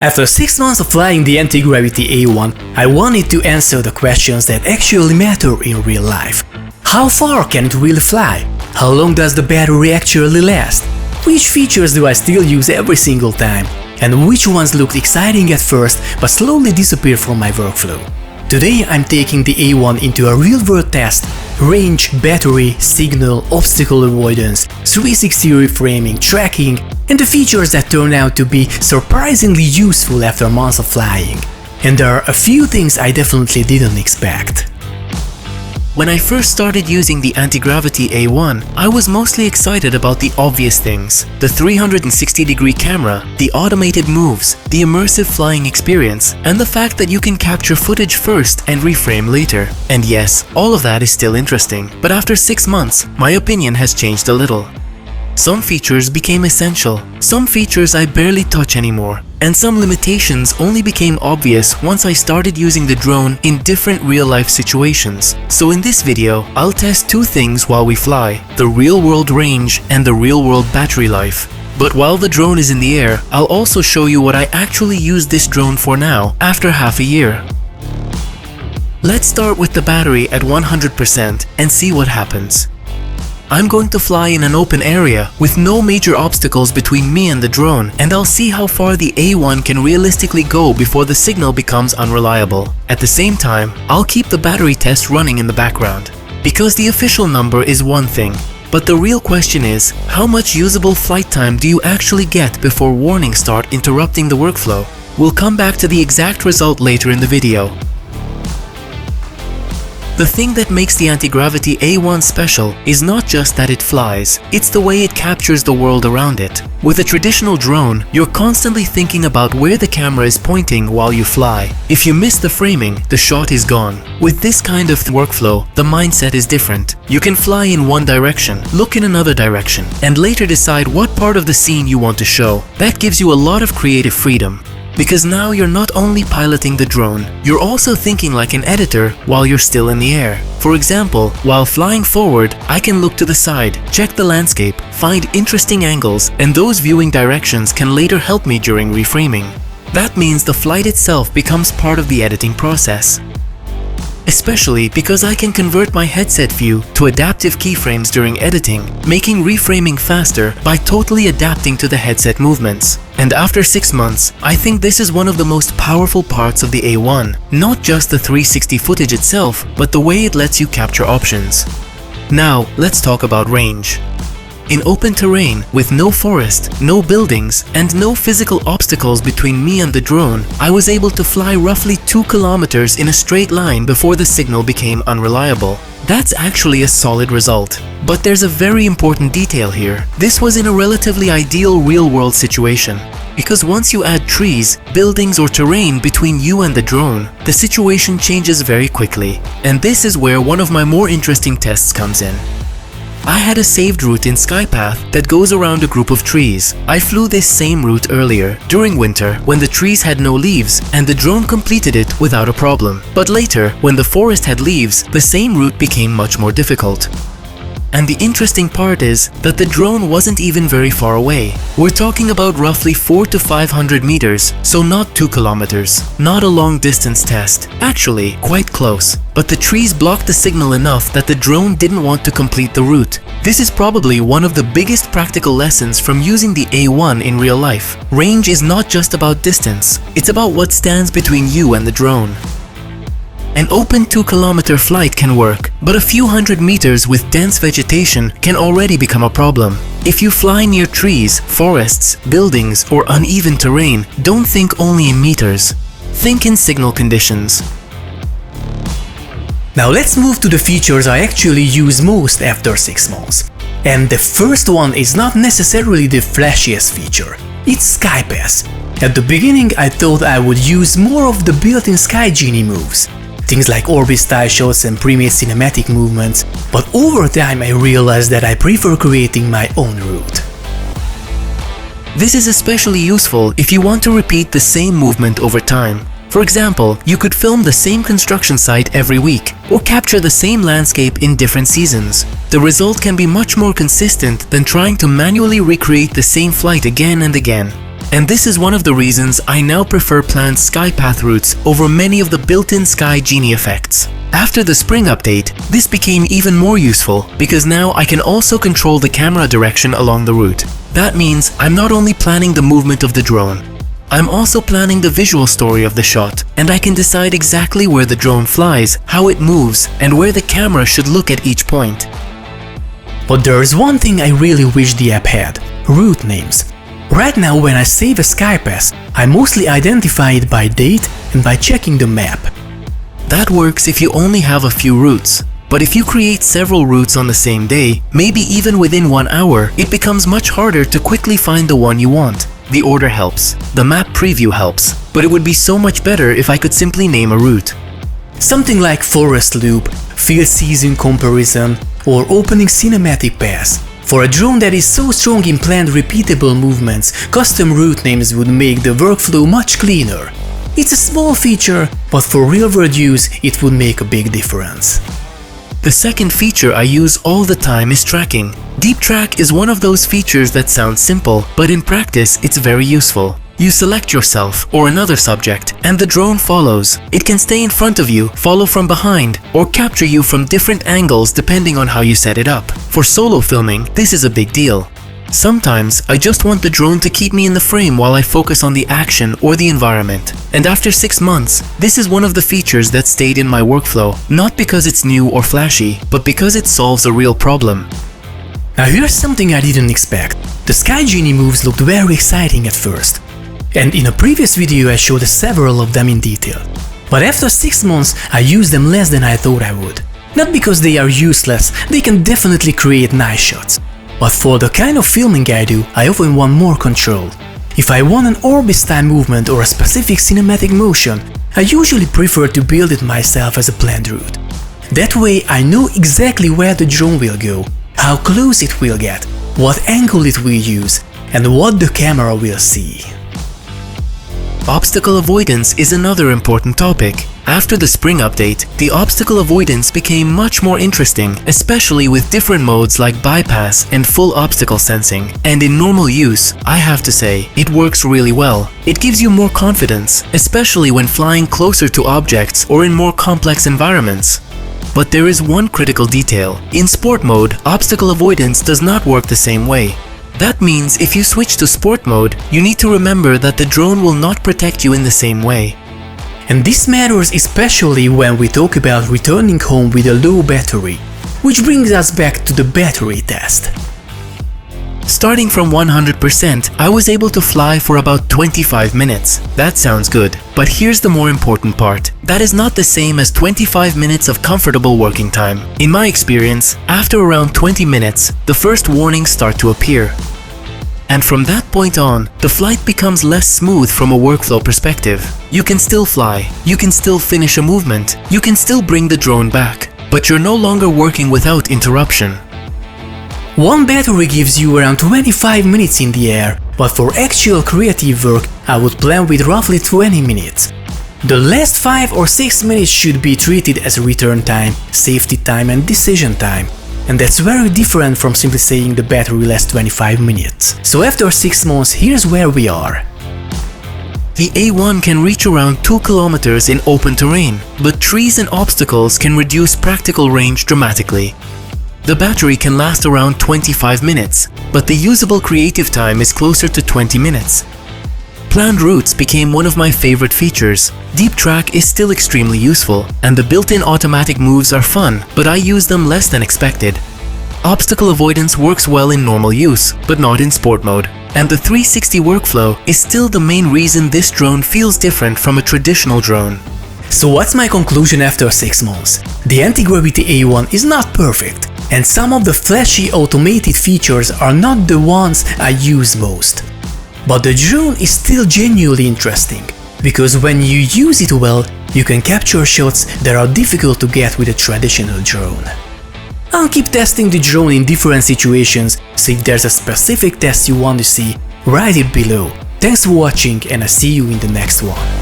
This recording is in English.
After 6 months of flying the Antigravity A1, I wanted to answer the questions that actually matter in real life. How far can it really fly? How long does the battery actually last? Which features do I still use every single time? And which ones looked exciting at first but slowly disappeared from my workflow? Today I'm taking the A1 into a real-world test. Range, battery, signal, obstacle avoidance, 360 reframing, tracking, and the features that turned out to be surprisingly useful after months of flying. And there are a few things I definitely didn't expect. When I first started using the Antigravity A1, I was mostly excited about the obvious things: the 360-degree camera, the automated moves, the immersive flying experience, and the fact that you can capture footage first and reframe later. And yes, all of that is still interesting, but after 6 months, my opinion has changed a little. Some features became essential, some features I barely touch anymore, and some limitations only became obvious once I started using the drone in different real-life situations. So in this video, I'll test two things while we fly: the real-world range and the real-world battery life. But while the drone is in the air, I'll also show you what I actually use this drone for now, after half a year. Let's start with the battery at 100% and see what happens. I'm going to fly in an open area with no major obstacles between me and the drone, and I'll see how far the A1 can realistically go before the signal becomes unreliable. At the same time, I'll keep the battery test running in the background. Because the official number is one thing, but the real question is, how much usable flight time do you actually get before warnings start interrupting the workflow? We'll come back to the exact result later in the video. The thing that makes the Antigravity A1 special is not just that it flies, it's the way it captures the world around it. With a traditional drone, you're constantly thinking about where the camera is pointing while you fly. If you miss the framing, the shot is gone. With this kind of workflow, the mindset is different. You can fly in one direction, look in another direction, and later decide what part of the scene you want to show. That gives you a lot of creative freedom. Because now you're not only piloting the drone, you're also thinking like an editor while you're still in the air. For example, while flying forward, I can look to the side, check the landscape, find interesting angles, and those viewing directions can later help me during reframing. That means the flight itself becomes part of the editing process. Especially because I can convert my headset view to adaptive keyframes during editing, making reframing faster by totally adapting to the headset movements. And after 6 months, I think this is one of the most powerful parts of the A1. Not just the 360 footage itself, but the way it lets you capture options. Now, let's talk about range. In open terrain, with no forest, no buildings, and no physical obstacles between me and the drone, I was able to fly roughly 2 kilometers in a straight line before the signal became unreliable. That's actually a solid result. But there's a very important detail here. This was in a relatively ideal real-world situation. Because once you add trees, buildings, or terrain between you and the drone, the situation changes very quickly. And this is where one of my more interesting tests comes in. I had a saved route in SkyPath that goes around a group of trees. I flew this same route earlier, during winter, when the trees had no leaves, and the drone completed it without a problem. But later, when the forest had leaves, the same route became much more difficult. And the interesting part is that the drone wasn't even very far away. We're talking about roughly 400 to 500 meters, so not 2 kilometers. Not a long distance test. Actually, quite close. But the trees blocked the signal enough that the drone didn't want to complete the route. This is probably one of the biggest practical lessons from using the A1 in real life. Range is not just about distance. It's about what stands between you and the drone. An open 2-kilometer flight can work, but a few hundred meters with dense vegetation can already become a problem. If you fly near trees, forests, buildings, or uneven terrain, don't think only in meters. Think in signal conditions. Now let's move to the features I actually use most after 6 months. And the first one is not necessarily the flashiest feature. It's SkyPass. At the beginning I thought I would use more of the built-in Sky Genie moves. Things like orbit-style shots and pre-made cinematic movements, but over time I realized that I prefer creating my own route. This is especially useful if you want to repeat the same movement over time. For example, you could film the same construction site every week, or capture the same landscape in different seasons. The result can be much more consistent than trying to manually recreate the same flight again and again. And this is one of the reasons I now prefer planned skypath routes over many of the built-in Sky Genie effects. After the spring update, this became even more useful because now I can also control the camera direction along the route. That means I'm not only planning the movement of the drone, I'm also planning the visual story of the shot, and I can decide exactly where the drone flies, how it moves, and where the camera should look at each point. But there is one thing I really wish the app had: route names. Right now, when I save a skypass, I mostly identify it by date and by checking the map. That works if you only have a few routes. But if you create several routes on the same day, maybe even within 1 hour, it becomes much harder to quickly find the one you want. The order helps, the map preview helps, but it would be so much better if I could simply name a route. Something like Forest Loop, Field Season Comparison, or Opening Cinematic Pass. For a drone that is so strong in planned repeatable movements, custom route names would make the workflow much cleaner. It's a small feature, but for real-world use it would make a big difference. The second feature I use all the time is tracking. Deep Track is one of those features that sounds simple, but in practice it's very useful. You select yourself or another subject, and the drone follows. It can stay in front of you, follow from behind, or capture you from different angles depending on how you set it up. For solo filming, this is a big deal. Sometimes I just want the drone to keep me in the frame while I focus on the action or the environment. And after 6 months, this is one of the features that stayed in my workflow, not because it's new or flashy, but because it solves a real problem. Now here's something I didn't expect. The Sky Genie moves looked very exciting at first. And in a previous video I showed several of them in detail. But after 6 months I used them less than I thought I would. Not because they are useless, they can definitely create nice shots. But for the kind of filming I do, I often want more control. If I want an orbit-style movement or a specific cinematic motion, I usually prefer to build it myself as a planned route. That way I know exactly where the drone will go, how close it will get, what angle it will use, and what the camera will see. Obstacle avoidance is another important topic. After the spring update, the obstacle avoidance became much more interesting, especially with different modes like bypass and full obstacle sensing. And in normal use, I have to say, it works really well. It gives you more confidence, especially when flying closer to objects or in more complex environments. But there is one critical detail. In sport mode, obstacle avoidance does not work the same way. That means if you switch to sport mode, you need to remember that the drone will not protect you in the same way. And this matters especially when we talk about returning home with a low battery, which brings us back to the battery test. Starting from 100%, I was able to fly for about 25 minutes. That sounds good, but here's the more important part. That is not the same as 25 minutes of comfortable working time. In my experience, after around 20 minutes, the first warnings start to appear. And from that point on, the flight becomes less smooth from a workflow perspective. You can still fly, you can still finish a movement, you can still bring the drone back, but you're no longer working without interruption. One battery gives you around 25 minutes in the air, but for actual creative work I would plan with roughly 20 minutes. The last 5 or 6 minutes should be treated as return time, safety time and decision time. And that's very different from simply saying the battery lasts 25 minutes. So after 6 months, here's where we are. The A1 can reach around 2 kilometers in open terrain, but trees and obstacles can reduce practical range dramatically. The battery can last around 25 minutes, but the usable creative time is closer to 20 minutes. Planned routes became one of my favorite features. Deep Track is still extremely useful, and the built-in automatic moves are fun, but I use them less than expected. Obstacle avoidance works well in normal use, but not in sport mode. And the 360 workflow is still the main reason this drone feels different from a traditional drone. So what's my conclusion after 6 months? The Antigravity A1 is not perfect, and some of the flashy automated features are not the ones I use most. But the drone is still genuinely interesting, because when you use it well, you can capture shots that are difficult to get with a traditional drone. I'll keep testing the drone in different situations, so if there's a specific test you want to see, write it below. Thanks for watching and I'll see you in the next one.